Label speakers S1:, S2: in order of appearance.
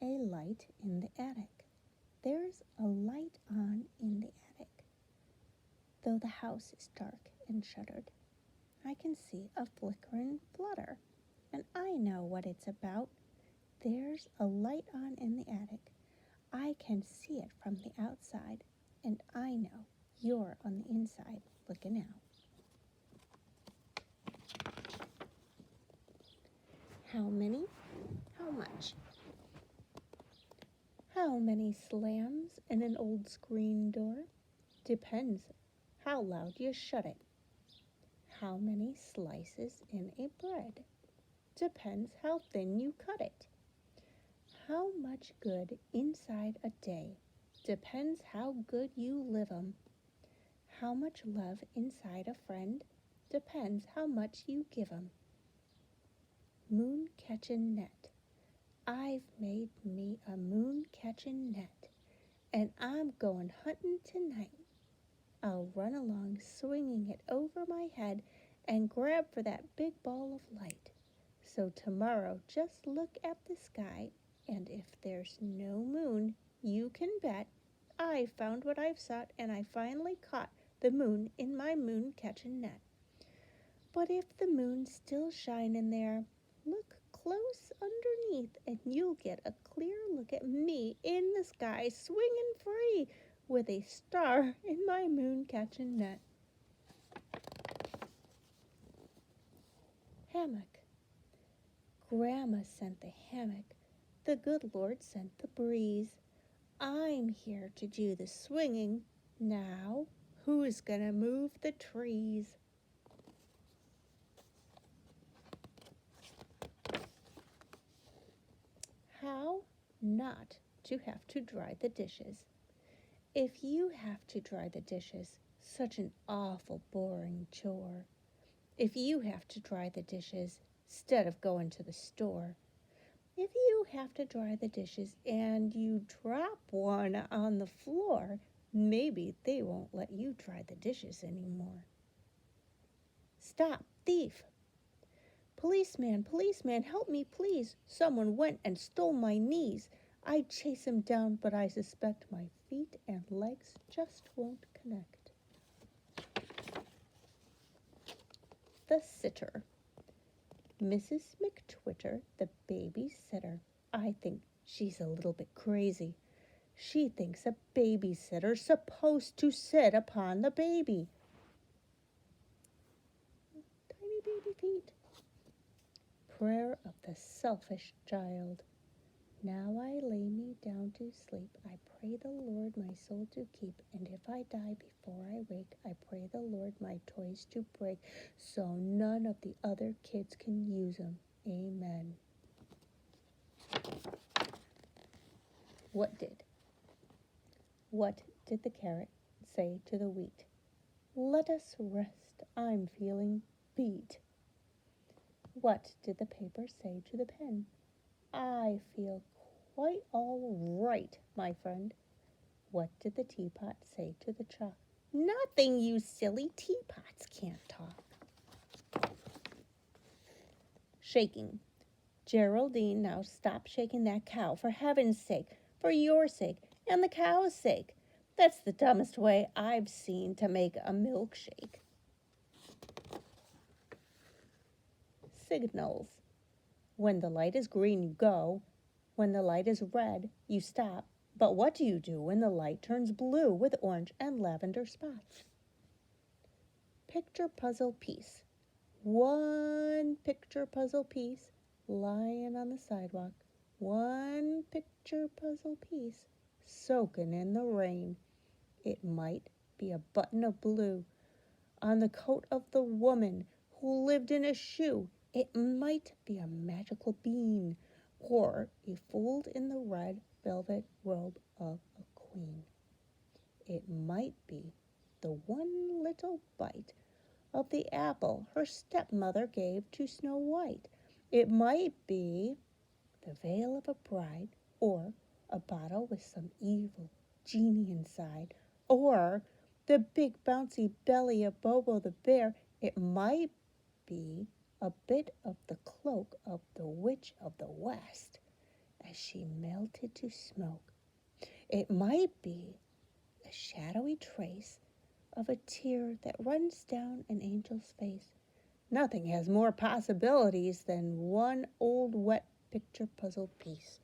S1: a light in the attic. There's a light on in the attic. Though the house is dark and shuttered, I can see a flickering flutter, and I know what it's about. There's a light on in the attic. I can see it from the outside, and I know you're on the inside looking out. How many? How much? How many slams in an old screen door? Depends how loud you shut it. How many slices in a bread? Depends how thin you cut it. How much good inside a day? Depends how good you live 'em. How much love inside a friend? Depends how much you give 'em. Moon-Cathchin net. I've made me a moon-catchin net, and I'm going hunting tonight. I'll run along swinging it over my head and grab for that big ball of light. So tomorrow just look at the sky, and if there's no moon, you can bet I found what I've sought, and I finally caught the moon in my moon-catchin net. But if the moon's still shining there, look close underneath, and you'll get a clear look at me in the sky swinging free with a star in my moon-catchin net. Hammock. Grandma sent the hammock. The good Lord sent the breeze. I'm here to do the swinging. Now, who's gonna move the trees? How not to have to dry the dishes. If you have to dry the dishes, such an awful boring chore. If you have to dry the dishes, 'stead of going to the store. If you have to dry the dishes and you drop one on the floor, maybe they won't let you dry the dishes anymore. Stop, thief! Policeman, policeman, help me please. Someone went and stole my knees. I'd chase him down, but I suspect my feet and legs just won't connect. The sitter. Mrs. McTwitter, the babysitter. I think she's a little bit crazy. She thinks a babysitter's supposed to sit upon the baby. Tiny baby feet. Prayer of the selfish child. Now I lay me down to sleep. I pray the Lord my soul to keep. And if I die before I wake, I pray the Lord my toys to break, so none of the other kids can use 'em. Amen. What did the carrot say to the wheat? Let us rest. I'm feeling beat. What did the paper say to the pen? I feel quite all right, my friend. What did the teapot say to the chalk? Nothing, you silly. Teapots can't talk. Shaking. Geraldine, now stop shaking that cow, for heaven's sake, for your sake, and the cow's sake. That's the dumbest way I've seen to make a milkshake. Signals. When the light is green, you go. When the light is red, you stop. But what do you do when the light turns blue with orange and lavender spots? Picture puzzle piece. One picture puzzle piece lying on the sidewalk. One picture puzzle piece soaking in the rain. It might be a button of blue on the coat of the woman who lived in a shoe. It might be a magical bean or a fold in the red velvet robe of a queen. It might be the one little bite of the apple her stepmother gave to Snow White. It might be the veil of a bride, or a bottle with some evil genie inside, or the big bouncy belly of Bobo the bear. It might be a bit of the cloak of the Witch of the West. as she melted to smoke. It might be a shadowy trace of a tear that runs down an angel's face. Nothing has more possibilities than one old wet picture puzzle piece.